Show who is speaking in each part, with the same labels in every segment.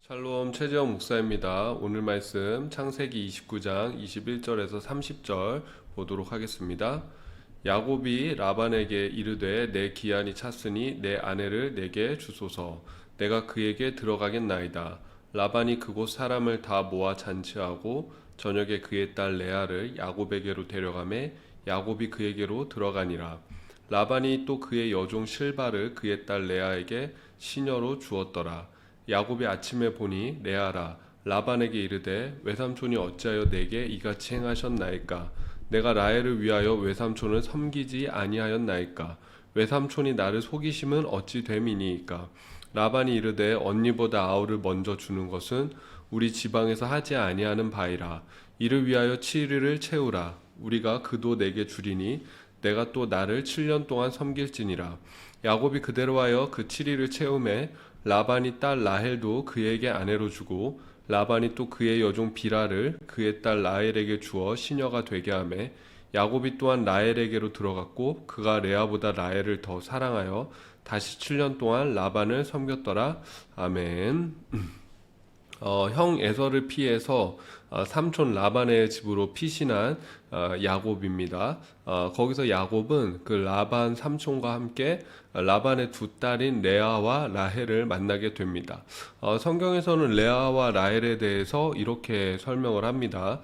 Speaker 1: 샬롬 최재형 목사입니다. 오늘 말씀 창세기 29장 21절에서 30절 보도록 하겠습니다. 야곱이 라반에게 이르되 내 기한이 찼으니 내 아내를 내게 주소서. 내가 그에게 들어가겠나이다. 라반이 그곳 사람을 다 모아 잔치하고 저녁에 그의 딸 레아를 야곱에게로 데려가매 야곱이 그에게로 들어가니라. 라반이 또 그의 여종 실바를 그의 딸 레아에게 시녀로 주었더라. 야곱이 아침에 보니 레아라 라반에게 이르되 외삼촌이 어찌하여 내게 이같이 행하셨나이까. 내가 라헬을 위하여 외삼촌을 섬기지 아니하였나이까. 외삼촌이 나를 속이심은 어찌 됨이니이까. 라반이 이르되 언니보다 아우를 먼저 주는 것은 우리 지방에서 하지 아니하는 바이라. 이를 위하여 7일을 채우라. 우리가 그도 내게 주리니 내가 또 나를 7년 동안 섬길지니라. 야곱이 그대로 하여 그 7일을 채우매 라반이 딸 라헬도 그에게 아내로 주고 라반이 또 그의 여종 비라를 그의 딸 라헬에게 주어 시녀가 되게 하매 야곱이 또한 라헬에게로 들어갔고 그가 레아보다 라헬을 더 사랑하여 다시 7년 동안 라반을 섬겼더라. 아멘. 형 에서를 피해서 삼촌 라반의 집으로 피신한 야곱입니다. 거기서 야곱은 그 라반 삼촌과 함께 라반의 두 딸인 레아와 라헬을 만나게 됩니다. 성경에서는 레아와 라헬에 대해서 이렇게 설명을 합니다.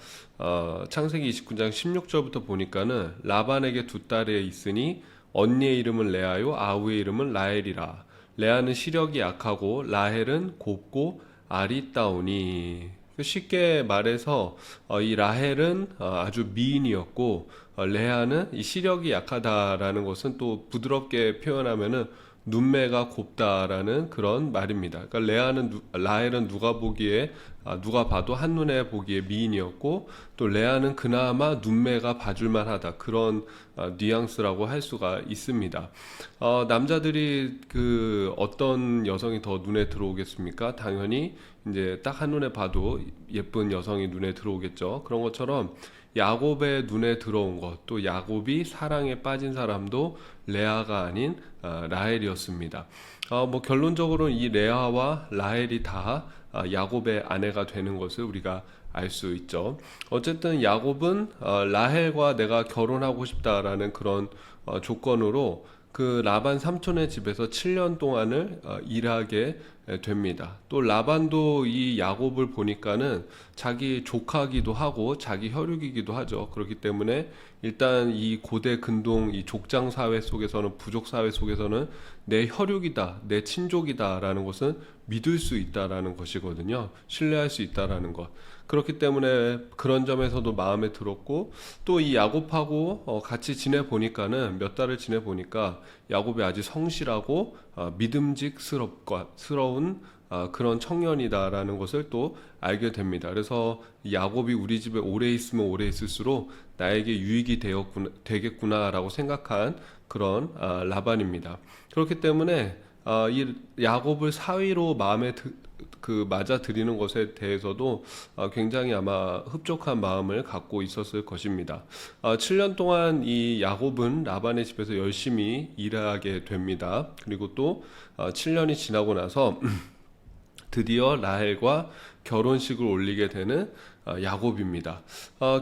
Speaker 1: 창세기 29장 16절부터 보니까는 라반에게 두 딸이 있으니 언니의 이름은 레아요 아우의 이름은 라헬이라. 레아는 시력이 약하고 라헬은 곱고 아리따우니. 쉽게 말해서 이 라헬은 아주 미인이었고 레아는 이 시력이 약하다라는 것은 또 부드럽게 표현하면은 눈매가 곱다라는 그런 말입니다. 그러니까 라헬은 누가 봐도 한눈에 보기에 미인이었고 또 레아는 그나마 눈매가 봐줄만하다 그런 뉘앙스라고 할 수가 있습니다. 남자들이 그 어떤 여성이 더 눈에 들어오겠습니까? 당연히 이제 딱 한눈에 봐도 예쁜 여성이 눈에 들어오겠죠. 그런 것처럼 야곱의 눈에 들어온 것, 또 야곱이 사랑에 빠진 사람도 레아가 아닌 라헬이었습니다. 결론적으로는 이 레아와 라헬이 다 야곱의 아내가 되는 것을 우리가 알 수 있죠. 어쨌든 야곱은 라헬과 내가 결혼하고 싶다라는 그런 조건으로 그 라반 삼촌의 집에서 7년 동안을 일하게 됩니다. 또 라반도 이 야곱을 보니까는 자기 조카기도 하고 자기 혈육이기도 하죠. 그렇기 때문에 일단 이 고대 근동 이 족장 사회 속에서는 부족 사회 속에서는 내 혈육이다, 내 친족이다라는 것은 믿을 수 있다라는 것이거든요. 신뢰할 수 있다라는 것. 그렇기 때문에 그런 점에서도 마음에 들었고 또 이 야곱하고 같이 지내보니까는 몇 달을 지내보니까 야곱이 아주 성실하고 믿음직스러운 그런 청년이다라는 것을 또 알게 됩니다. 그래서 야곱이 우리 집에 오래 있으면 오래 있을수록 나에게 유익이 되겠구나라고 생각한 그런 라반입니다. 그렇기 때문에 이 야곱을 사위로 맞아 들이는 것에 대해서도 굉장히 아마 흡족한 마음을 갖고 있었을 것입니다. 7년 동안 이 야곱은 라반의 집에서 열심히 일하게 됩니다. 그리고 또 7년이 지나고 나서 드디어 라헬과 결혼식을 올리게 되는 야곱입니다.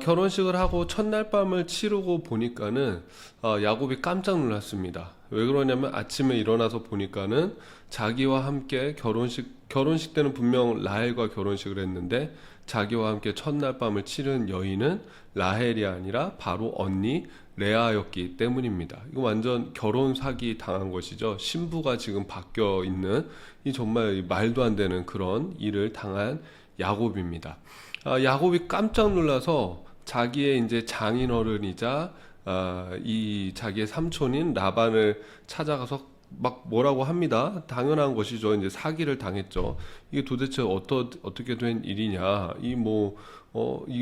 Speaker 1: 결혼식을 하고 첫날 밤을 치르고 보니까는 야곱이 깜짝 놀랐습니다. 왜 그러냐면 아침에 일어나서 보니까는 자기와 함께 결혼식 때는 분명 라헬과 결혼식을 했는데 자기와 함께 첫날 밤을 치른 여인은 라헬이 아니라 바로 언니 레아였기 때문입니다. 이거 완전 결혼 사기 당한 것이죠. 신부가 지금 바뀌어 있는 이 정말 말도 안 되는 그런 일을 당한 야곱입니다. 야곱이 깜짝 놀라서 자기의 이제 장인어른이자 이 자기의 삼촌인 라반을 찾아가서 막 뭐라고 합니다. 당연한 것이죠. 이제 사기를 당했죠. 이게 도대체 어떻게 된 일이냐. 이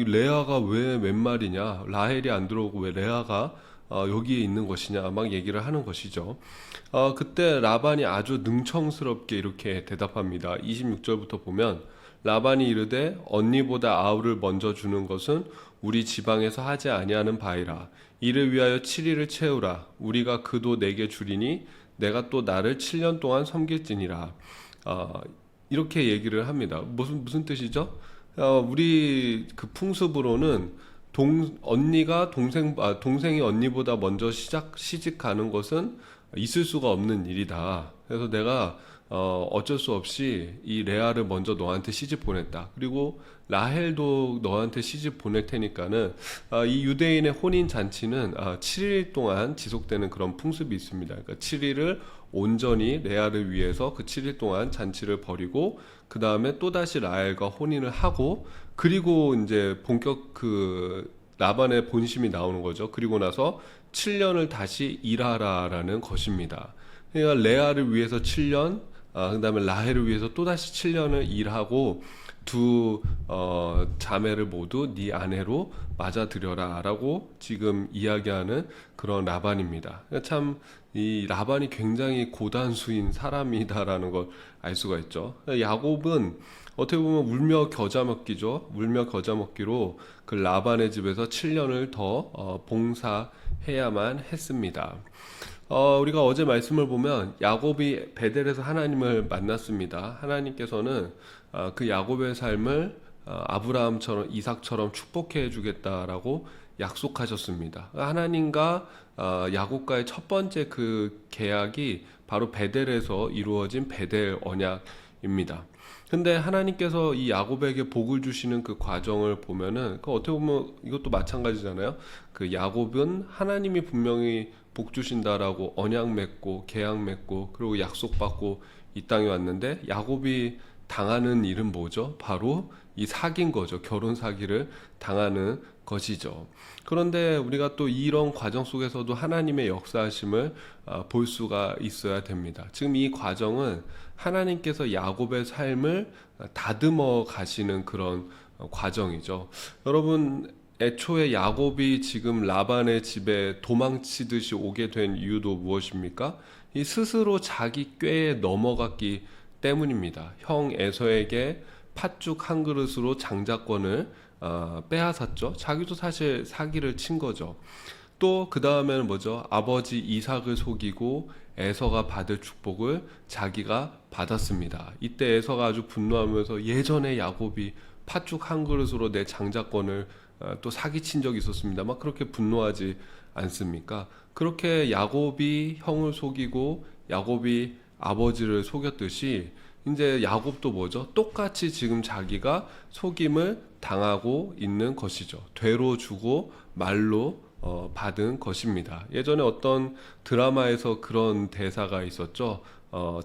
Speaker 1: 레아가 왜 웬 말이냐. 라헬이 안 들어오고 왜 레아가 여기에 있는 것이냐. 막 얘기를 하는 것이죠. 그때 라반이 아주 능청스럽게 이렇게 대답합니다. 26절부터 보면 라반이 이르되 언니보다 아우를 먼저 주는 것은 우리 지방에서 하지 아니하는 바이라. 이를 위하여 7일을 채우라. 우리가 그도 내게 주리니 내가 또 나를 7년 동안 섬길지니라. 이렇게 얘기를 합니다. 무슨 뜻이죠? 우리 그 풍습으로는 동생이 언니보다 먼저 시집 가는 것은 있을 수가 없는 일이다. 그래서 내가 어쩔 수 없이 이 레아를 먼저 너한테 시집 보냈다. 그리고 라헬도 너한테 시집 보낼 테니까는 이 유대인의 혼인 잔치는 7일 동안 지속되는 그런 풍습이 있습니다. 그러니까 7일을 온전히 레아를 위해서 그 7일 동안 잔치를 벌이고 그 다음에 또다시 라헬과 혼인을 하고 그리고 이제 본격 그 라반의 본심이 나오는 거죠. 그리고 나서 7년을 다시 일하라라는 것입니다. 그러니까 레아를 위해서 7년, 그 다음에 라헬을 위해서 또다시 7년을 일하고 두 자매를 모두 네 아내로 맞아들여라 라고 지금 이야기하는 그런 라반입니다. 참 이 라반이 굉장히 고단수인 사람이다라는 걸 알 수가 있죠. 야곱은 어떻게 보면 울며 겨자 먹기죠. 울며 겨자 먹기로 그 라반의 집에서 7년을 더 봉사해야만 했습니다. 우리가 어제 말씀을 보면 야곱이 베델에서 하나님을 만났습니다. 하나님께서는 그 야곱의 삶을 아브라함처럼 이삭처럼 축복해 주겠다라고 약속하셨습니다. 하나님과 야곱과의 첫 번째 그 계약이 바로 베델에서 이루어진 베델 언약입니다. 근데 하나님께서 이 야곱에게 복을 주시는 그 과정을 보면은 그 어떻게 보면 이것도 마찬가지잖아요. 그 야곱은 하나님이 분명히 복 주신다라고 언약 맺고 계약 맺고 그리고 약속받고 이 땅에 왔는데 야곱이 당하는 일은 뭐죠? 바로 이 사기인 거죠. 결혼 사기를 당하는 것이죠. 그런데 우리가 또 이런 과정 속에서도 하나님의 역사하심을 볼 수가 있어야 됩니다. 지금 이 과정은 하나님께서 야곱의 삶을 다듬어 가시는 그런 과정이죠. 여러분, 애초에 야곱이 지금 라반의 집에 도망치듯이 오게 된 이유도 무엇입니까? 이 스스로 자기 꾀에 넘어갔기 때문입니다. 형 에서에게 팥죽 한 그릇으로 장자권을 빼앗았죠. 자기도 사실 사기를 친 거죠. 또 그 다음에는 뭐죠? 아버지 이삭을 속이고 에서가 받을 축복을 자기가 받았습니다. 이때 에서가 아주 분노하면서 예전에 야곱이 팥죽 한 그릇으로 내 장자권을 또 사기친 적이 있었습니다. 막 그렇게 분노하지 않습니까? 그렇게 야곱이 형을 속이고 야곱이 아버지를 속였듯이 이제 야곱도 뭐죠? 똑같이 지금 자기가 속임을 당하고 있는 것이죠. 되로 주고 말로 받은 것입니다. 예전에 어떤 드라마에서 그런 대사가 있었죠.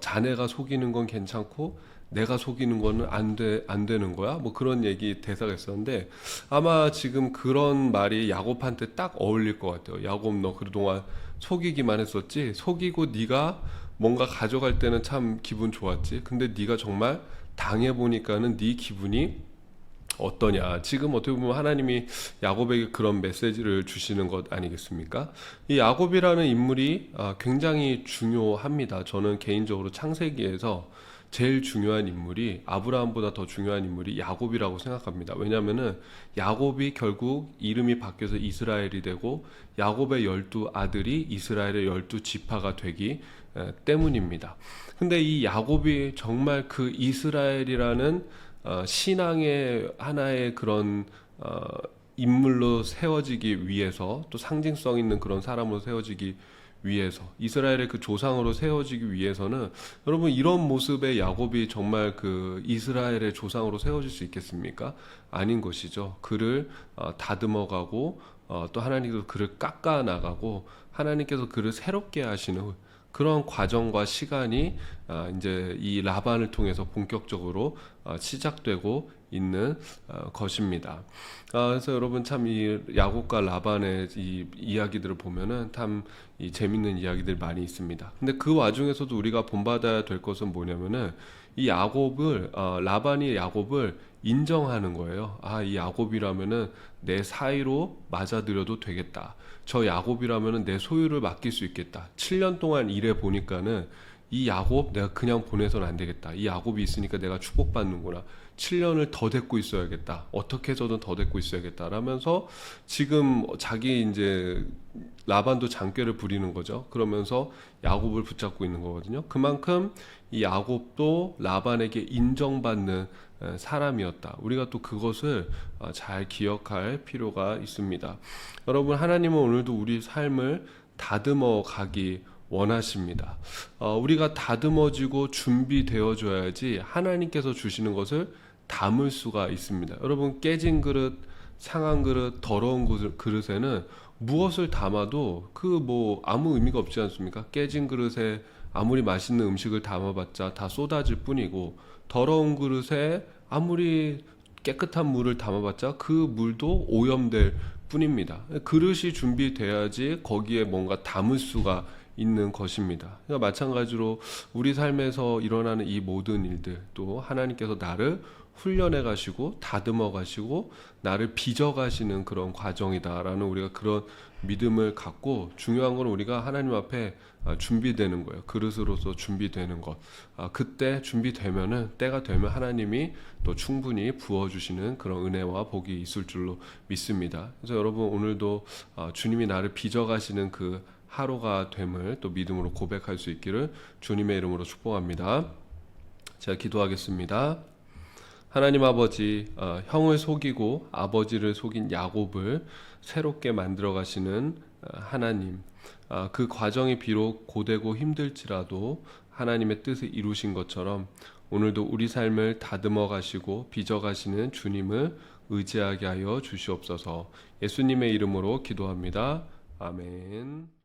Speaker 1: 자네가 속이는 건 괜찮고 내가 속이는 거는 안 되는 거야? 뭐 그런 얘기 대사가 있었는데 아마 지금 그런 말이 야곱한테 딱 어울릴 것 같아요. 야곱 너 그동안 속이기만 했었지? 속이고 네가 뭔가 가져갈 때는 참 기분 좋았지. 근데 네가 정말 당해보니까는 네 기분이 어떠냐. 지금 어떻게 보면 하나님이 야곱에게 그런 메시지를 주시는 것 아니겠습니까? 이 야곱이라는 인물이 굉장히 중요합니다. 저는 개인적으로 창세기에서 제일 중요한 인물이 아브라함보다 더 중요한 인물이 야곱이라고 생각합니다. 왜냐하면은 야곱이 결국 이름이 바뀌어서 이스라엘이 되고 야곱의 12아들이 이스라엘의 12지파가 되기 때문입니다. 근데 이 야곱이 정말 그 이스라엘이라는 신앙의 하나의 그런 인물로 세워지기 위해서 또 상징성 있는 그런 사람으로 세워지기 위해서 이스라엘의 그 조상으로 세워지기 위해서는 여러분 이런 모습의 야곱이 정말 그 이스라엘의 조상으로 세워질 수 있겠습니까? 아닌 것이죠. 그를 다듬어가고 또 하나님께서 그를 깎아 나가고 하나님께서 그를 새롭게 하시는 그런 과정과 시간이 이제 이 라반을 통해서 본격적으로 시작되고 있는 것입니다. 그래서 여러분 참 이 야곱과 라반의 이 이야기들을 보면은 참 이 재밌는 이야기들 많이 있습니다. 근데 그 와중에서도 우리가 본받아야 될 것은 뭐냐면은 이 야곱을 라반이 야곱을 인정하는 거예요. 이 야곱이라면은 내 사이로 맞아들여도 되겠다. 저 야곱이라면은 내 소유를 맡길 수 있겠다. 7년 동안 일해 보니까는 이 야곱 내가 그냥 보내서는 안 되겠다. 이 야곱이 있으니까 내가 축복받는구나. 7년을 더 데리고 있어야겠다. 어떻게 해서든 더 데리고 있어야겠다. 라면서 지금 자기 이제 라반도 장꾀를 부리는 거죠. 그러면서 야곱을 붙잡고 있는 거거든요. 그만큼 이 야곱도 라반에게 인정받는 사람이었다. 우리가 또 그것을 잘 기억할 필요가 있습니다. 여러분, 하나님은 오늘도 우리 삶을 다듬어 가기 원하십니다. 우리가 다듬어지고 준비되어줘야지 하나님께서 주시는 것을 담을 수가 있습니다. 여러분, 깨진 그릇, 상한 그릇, 더러운 그릇에는 무엇을 담아도 아무 의미가 없지 않습니까? 깨진 그릇에 아무리 맛있는 음식을 담아봤자 다 쏟아질 뿐이고, 더러운 그릇에 아무리 깨끗한 물을 담아봤자 그 물도 오염될 뿐입니다. 그릇이 준비돼야지 거기에 뭔가 담을 수가 있는 것입니다. 그러니까 마찬가지로 우리 삶에서 일어나는 이 모든 일들, 또 하나님께서 나를 훈련해 가시고 다듬어 가시고 나를 빚어 가시는 그런 과정이다라는 우리가 그런 믿음을 갖고, 중요한 건 우리가 하나님 앞에 준비되는 거예요. 그릇으로서 준비되는 것. 그때 준비되면은, 때가 되면 하나님이 또 충분히 부어주시는 그런 은혜와 복이 있을 줄로 믿습니다. 그래서 여러분, 오늘도 주님이 나를 빚어 가시는 그 하루가 됨을 또 믿음으로 고백할 수 있기를 주님의 이름으로 축복합니다. 제가 기도하겠습니다. 하나님 아버지, 형을 속이고 아버지를 속인 야곱을 새롭게 만들어 가시는 하나님, 그 과정이 비록 고되고 힘들지라도 하나님의 뜻을 이루신 것처럼 오늘도 우리 삶을 다듬어 가시고 빚어 가시는 주님을 의지하게 하여 주시옵소서. 예수님의 이름으로 기도합니다. 아멘.